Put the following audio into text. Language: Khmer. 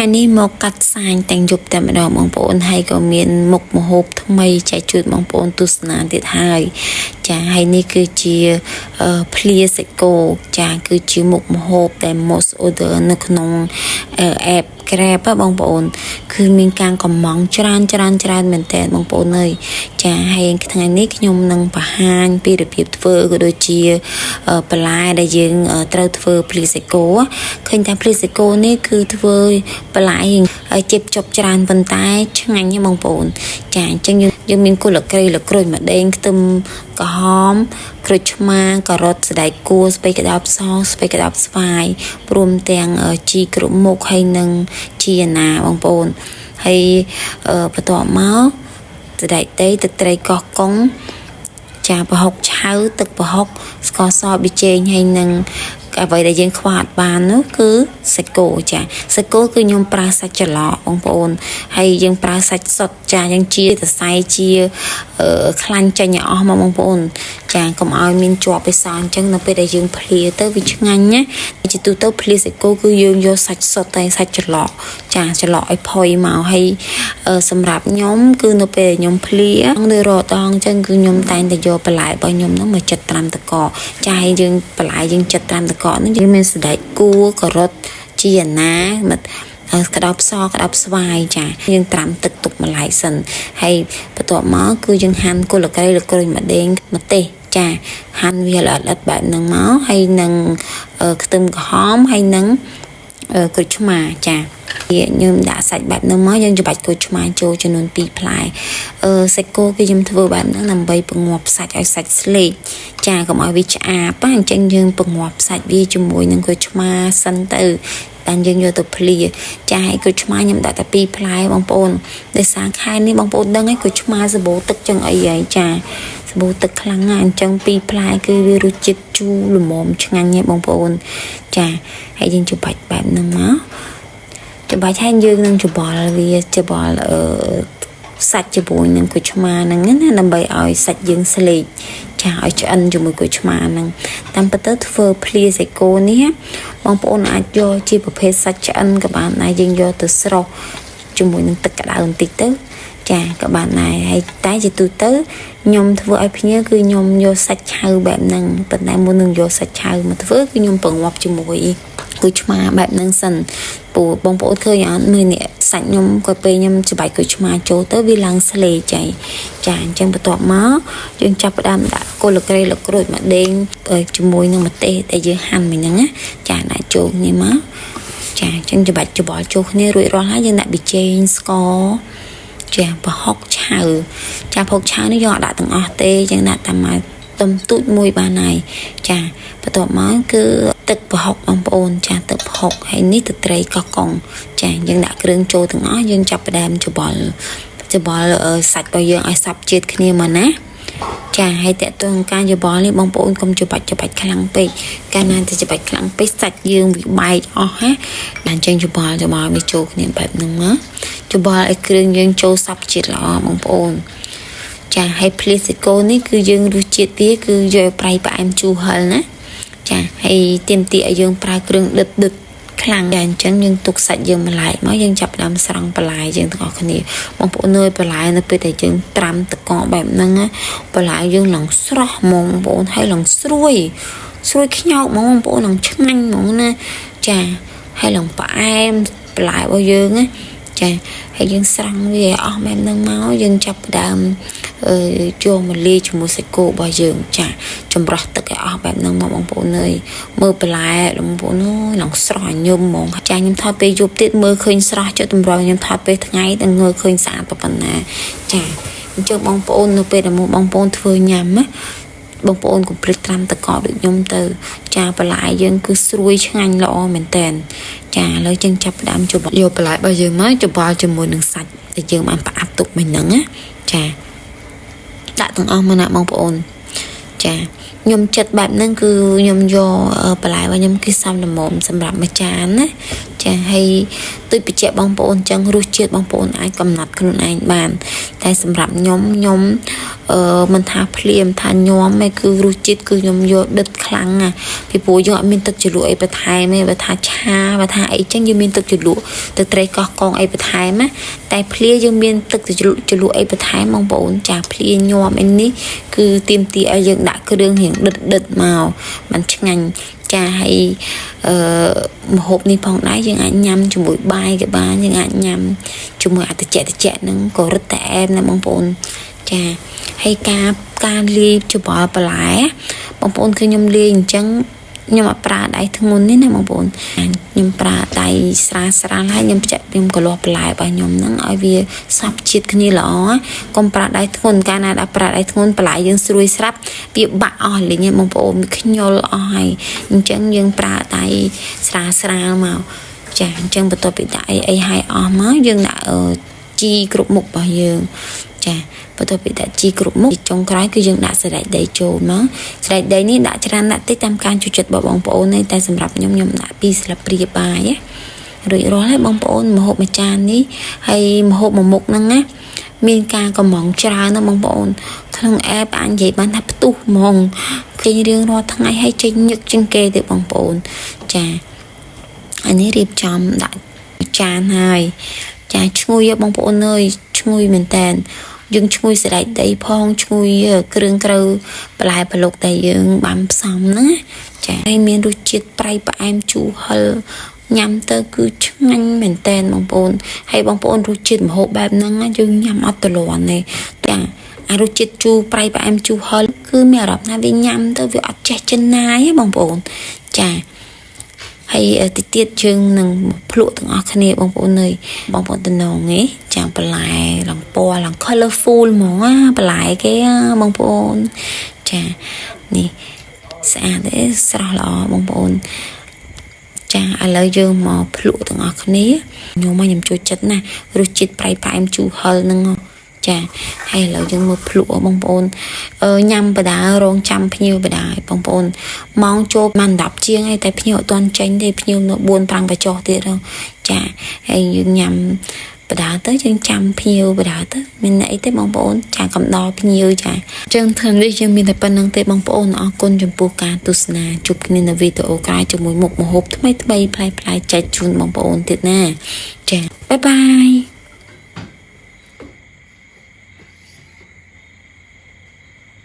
ថ្ងៃនេះមកកាត់សាញតែងយប់តែម្ដងបងប្អូនហើយក៏មានមុខម្ហូបថ្មីចែកជូនបងប្អូនទស្សនាទៀតហើយចាហើយនេះគឺជាភ្លាសាច់គោចាគឺជាមុខម្ហូបដែល most order នៅក្នុង app Grab បងប្អូនគឺមានការកំងច្រើនមែនតើបងប្អូនអើយចាហើយថ្ងៃនេះខ្ញុំនឹងបង្ហាញពីរបៀបធ្វើក៏ដូចជាបន្លែដែលយើងត្រូវធ្វើភ្លាសាច់គោឃើញថាភ្លាសាច់គោនេះគឺធ្វើបន្លែជិបចប់ច្រើនប៉ុន្តែឆ្ងាញ់ណាបងប្អូនចាអញ្ចឹងយើងមានគល់ក្រីក្រូចម្ដេងខ្ទឹមក្រហមក្រូចឆ្មាការ៉ុតសណ្តែកគួរស្ពៃក្តាប់សស្ពៃក្តាប់ស្វាយព្រមទាំងជីគ្រប់មុខហើយនឹងជីណាបងប្អូនហើយបន្ទាប់មកសណ្តែកដីទឹកត្រីកោះកុងចាប្រហុកឆៅទឹកប្រហុកស្ករសប៊ីចេងហើយនឹងអ្វីដែលយើងខ្វះអត់បាននោះគឺសាច់គោចាសាច់គោគឺខ្ញុំប្រើសាច់ច្រឡក់បងប្អូនហើយយើងប្រើសាច់សុទ្ធចាយើងជាសរសៃជាខ្លាញ់ចេញឲ្យអស់មកបងប្អូនចាកុំឲ្យមានជាប់បិសាអញ្ចឹងនៅពេលដែលយើងភ្លាទៅវាឆ្ងាញ់ណាជាទូទៅភ្លាសាច់គោគឺយើងយកសាច់សុទ្ធតែសាច់ច្រឡក់ចាច្រឡក់ឲ្យផុយមកហើយសម្រាប់ខ្ញុំគឺនៅពេលខ្ញុំភ្លាដោយរត់អញ្ចឹងគឺខ្ញុំតែងតែយកបន្លែរបស់ខ្ញុំហ្នឹងមកចិតត្រាំតកចាហើយយើងបន្លែយើងចិតត្រាំតកហ្នឹងយើងមានសណ្តែកគួរការ៉ុតជីណាមកក្តោបសក្តោបស្វាយចាយើងត្រាំទឹកទុកម្លាយសិនហើយបន្ទាប់មកគឺយើងហាន់គល់ក្រីក្រូចម្ដេងម្ទេសចាហាន់វាល្អិតបែបហ្នឹងមកហើយនឹងខ្ទឹមក្រហមហើយនឹងក្រូចឆ្មាចាខ្ញុំដាក់សាច់បែបហ្នឹងមកយើងច្បាច់ក្រូចឆ្មាចូលចំនួន2ផ្លែសាច់គោគឺខ្ញុំធ្វើបែបហ្នឹងដើម្បីពងាប់សាច់ឲ្យសាច់ស្លេកចាកុំឲ្យវាឆ្អាបអញ្ចឹងយើងពងាប់សាច់វាជាមួយនឹងក្រូចឆ្មាសិនទៅតែយើងយកទៅភ្លាចាឲ្យក្រូចឆ្មាខ្ញុំដាក់តែ2ផ្លែបងប្អូនដោយសារខែនេះបងប្អូនដឹងហើយក្រូចឆ្មាសបោទឹកចឹងអីហើយចាសបោទឹកខ្លាំងណាស់អញ្ចឹង2ផ្លែគឺវារសជាតិជូរល្មមឆ្ងាញ់ហ៎បងប្អូនចាហើយយើងច្របាច់បែបហ្នឹងមកច្របាច់ហើយយើងនឹងច្របល់វាច្របល់សាច់ជាមួយនឹងក្រូចឆ្មាហ្នឹងណាដើម្បីឲ្យសាច់យើងស្លេកចាឲ្យឆ្អិនជាមួយក្រូចឆ្មាហ្នឹងតាមពិតទៅធ្វើភ្លាសាច់គោនេះបងប្អូនអាចយកជាប្រភេទសាច់ឆ្អិនក៏បានដែរយើងយកទៅស្រុះជាមួយនឹងទឹកក្តៅបន្តិចទៅចាក៏បានដែរហើយតែជាទូទៅខ្ញុំធ្វើឲ្យភ្ញៀវគឺខ្ញុំយកសាច់ឆៅបែបហ្នឹងប៉ុន្តែមុននឹងយកសាច់ឆៅមកធ្វើគឺខ្ញុំប្រងាប់ជាមួយក្រូចឆ្មាបែបហ្នឹងសិនពូបងប្អូនឃើញអត់មើលនេះសាច់ខ្ញុំក៏ពេលខ្ញុំច្របាច់ក្រូចឆ្មាចូលទៅវាឡើងស្លេកចាអញ្ចឹងបន្ទាប់មកយើងចាប់ផ្ដើមដាក់គល់ក្រីក្រូចម្ដេងជាមួយនឹងម្ទេសដែលយើងហាន់មិញហ្នឹងណាចាដាក់ចូលគ្នាមកចាអញ្ចឹងច្របាច់ច្របល់ចូលគ្នារួចរាល់ហើយយើងដាក់ប៊ីចេងស្ករចាប្រហុកឆៅចាប្រហុកឆៅនេះយកដាក់ទាំងអស់ទេយើងដាក់តែមកទំទូចមួយបានហើយចាបន្ទាប់មកគឺទឹកប្រហុកបងប្អូនចាទឹកប្រហុកហើយនេះទឹកត្រីកោះកុងចាយើងដាក់គ្រឿងចូលទាំងអស់យើងចាប់ផ្ដើមច្របល់សាច់របស់យើងឲ្យសព្វជាតិគ្នាមកណាចាហើយតើតើការច្របល់នេះបងប្អូនកុំច្របាច់ខ្លាំងពេកកាលណាទៅច្របាច់ខ្លាំងពេកសាច់យើងវាបែកអស់ណាបានចឹងច្របល់វាចូលគ្នាបែបហ្នឹងមកច្របល់ឲ្យគ្រឿងយើងចូលសព្វជាតិល្អបងប្អូនចាហើយភ្លាសាច់គោនេះគឺយើងរសជាតិវាគឺយកប្រៃផ្អែមជូរហឹរណាចាហើយទៀមទីឲ្យយើងប្រើគ្រឿងដិតខ្លាំងដែរអញ្ចឹងយើងទុកសាច់យើងបន្លែមកយើងចាប់ផ្ដើមស្រង់បន្លែយើងទាំងអស់គ្នាបងប្អូនអើយបន្លែនៅពេលដែលយើងត្រាំតកបែបហ្នឹងបន្លែយើងឡើងស្រស់ហ្មងបងប្អូនហើយឡើងស្រួយខ្ញោកហ្មងបងប្អូនឡើងឆ្ងាញ់ហ្មងណាចាហើយឡើងផ្អែមបន្លែរបស់យើងណាចាហើយយើងស្រង់វាអស់បែបហ្នឹងមកយើងចាប់ផ្ដើមចូលមកលាយជាមួយសាច់គោរបស់យើងចាចម្រោះទឹកឲ្យអស់បែបហ្នឹងមកបងប្អូនអើយមើលបន្លែបងប្អូនអើយឡើងស្រស់ញឹមហ្មងចាខ្ញុំថតពេលយប់ទៀតមើលឃើញស្រស់ចិត្តតម្រូវខ្ញុំថតពេលថ្ងៃតែងើឃើញស្អាតប៉ុណ្ណាចាអញ្ចឹងបងប្អូននៅពេលដែលបងប្អូនធ្វើញ៉ាំណាបងប្អូនកុំភ្លេចត្រាំតកដូចខ្ញុំទៅចាបន្លែយើងគឺស្រួយឆ្ងាញ់ល្អមែនតើចាឥឡូវយើងចាប់ផ្ដើមយកបន្លែរបស់យើងមកច្របល់ជាមួយនឹងសាច់ដែលយើងបានផ្អាប់ទុកមិញហ្នឹងណាចាដាក់ទាំងអស់មកណាបងប្អូនចាខ្ញុំចិត្តបែបហ្នឹងគឺខ្ញុំយកបន្លែរបស់ខ្ញុំគឺសមល្មមសម្រាប់មួយចានណា ចាហើយដូចបញ្ជាក់បងប្អូនចឹងរសជាតិបងប្អូនអាចកំណត់ខ្លួនឯងបានតែសម្រាប់ខ្ញុំមិនថាភ្លាមថាញោមឯគឺរសជាតិគឺខ្ញុំយកដិតខ្លាំងណាពីព្រោះយើងអត់មានទឹកជ្រលក់អីបន្ថែមទេបើថាឆាបើថាអីចឹងយើងមានទឹកជ្រលក់ទឹកត្រីកោះកងអីបន្ថែមណាតែភ្លាយើងមានទឹកជ្រលក់អីបន្ថែមបងប្អូនចាភ្លាញោមអីនេះគឺទាមទារឲ្យយើងដាក់គ្រឿងរៀងដិតមកมันឆ្ងាញ់ចាហើយម្ហូបនេះផងដែរយើងអាចញ៉ាំជាមួយបាយក៏បានយើងអាចញ៉ាំជាមួយអាតិចហ្នឹងក៏រឹតតែអែមណាបងប្អូនចាហើយការលាយច្បល់បន្លែបងប្អូនគឺខ្ញុំលាយអញ្ចឹងខ្ញុំអត់ប្រើដៃធ្ងន់ទេណាបងប្អូនខ្ញុំប្រើដៃស្រាលហើយខ្ញុំក៏លាស់បន្លែរបស់ខ្ញុំហ្នឹងឲ្យវាសព្វជាតិគ្នាល្អកុំប្រើដៃធ្ងន់កាលណាដាក់ប្រើដៃធ្ងន់បន្លែយើងស្រួយស្រាប់វាបាក់អស់លេងបងប្អូនខ្ញុលអស់ហើយអញ្ចឹងយើងប្រើដៃស្រាលមកចាអញ្ចឹងបន្ទាប់ពីដាក់អីហើយអស់មកយើងដាក់ជីគ្រប់មុខរបស់យើងចាបន្ទាប់ពីដាក់ជីគ្រប់មុខចុងក្រោយគឺយើងដាក់សណ្តែកដីចូលមកសណ្តែកដីនេះដាក់ច្រើនដាក់តិចតាមការចូលចិត្តរបស់បងប្អូនទេតែសម្រាប់ខ្ញុំដាក់2ស្លាបព្រាបាយរួចរាល់ហើយបងប្អូនម្ហូបមួយចាននេះហើយម្ហូបមួយមុខហ្នឹងណាមានការកំងច្រើនណាបងប្អូនក្នុងអេបអាចនិយាយបានថាផ្ទុះហ្មងគេរៀងរាល់ថ្ងៃហើយចេញញឹកជាងគេទេបងប្អូនចាអានេះរៀបចំដាក់ចានហើយចាឈ្ងុយបងប្អូនអើយឈ្ងុយមែនតើយើងឈ្ងុយសណ្តែកដីផងឈ្ងុយគ្រឿងក្រៅបន្លែប្លុកដែលយើងបានផ្សំហ្នឹងចាហើយមានរសជាតិប្រៃផ្អែមជូរហឹរញ៉ាំទៅគឺឆ្ងាញ់មែនតើបងប្អូនហើយបងប្អូនរសជាតិម្ហូបបែបហ្នឹងយើងញ៉ាំអត់ទលាន់ទេចាអារសជាតិជូរប្រៃផ្អែមជូរហឹរគឺមានអារម្មណ៍ថាវាញ៉ាំទៅវាអត់ចេះចិនណាយទេបងប្អូនចាហើយតិចទៀតយើងនឹងភ្លក់ទាំងអស់គ្នាបងប្អូនអើយបងប្អូនតំណងហ៎ចាំបន្លែឡើងពណ៌ឡើង colorful ហ្មងបន្លែគេបងប្អូនចានេះស្អាតទេស្រស់ល្អបងប្អូនចាឥឡូវយើងមកភ្លក់ទាំងអស់គ្នាខ្ញុំចូលចិត្តណាស់រសជាតិប្រៃផ្អែមជូរហឹរហ្នឹងចាហើយឥឡូវយើងមកភ្លក់បងប្អូនញ៉ាំបដារងចាំភ្ញៀវបដាបងប្អូនម៉ោងចូលបាន10ជាងហើយតែភ្ញៀវអត់ទាន់ចេញទេភ្ញៀវនៅ4-5កញ្ចុះទៀតចាហើយយើងញ៉ាំបដាទៅយើងចាំភ្ញៀវបដាទៅមានអីទេបងប្អូនចាកំដរភ្ញៀវចាចឹងថ្ងៃនេះយើងមានតែប៉ុណ្្នឹងទេបងប្អូនអរគុណចំពោះការទស្សនាជួបគ្នានៅវីដេអូក្រោយជាមួយមុខម្ហូបថ្មីប្លែកៗចែកជូនបងប្អូនទៀតណាចាបាយបាយ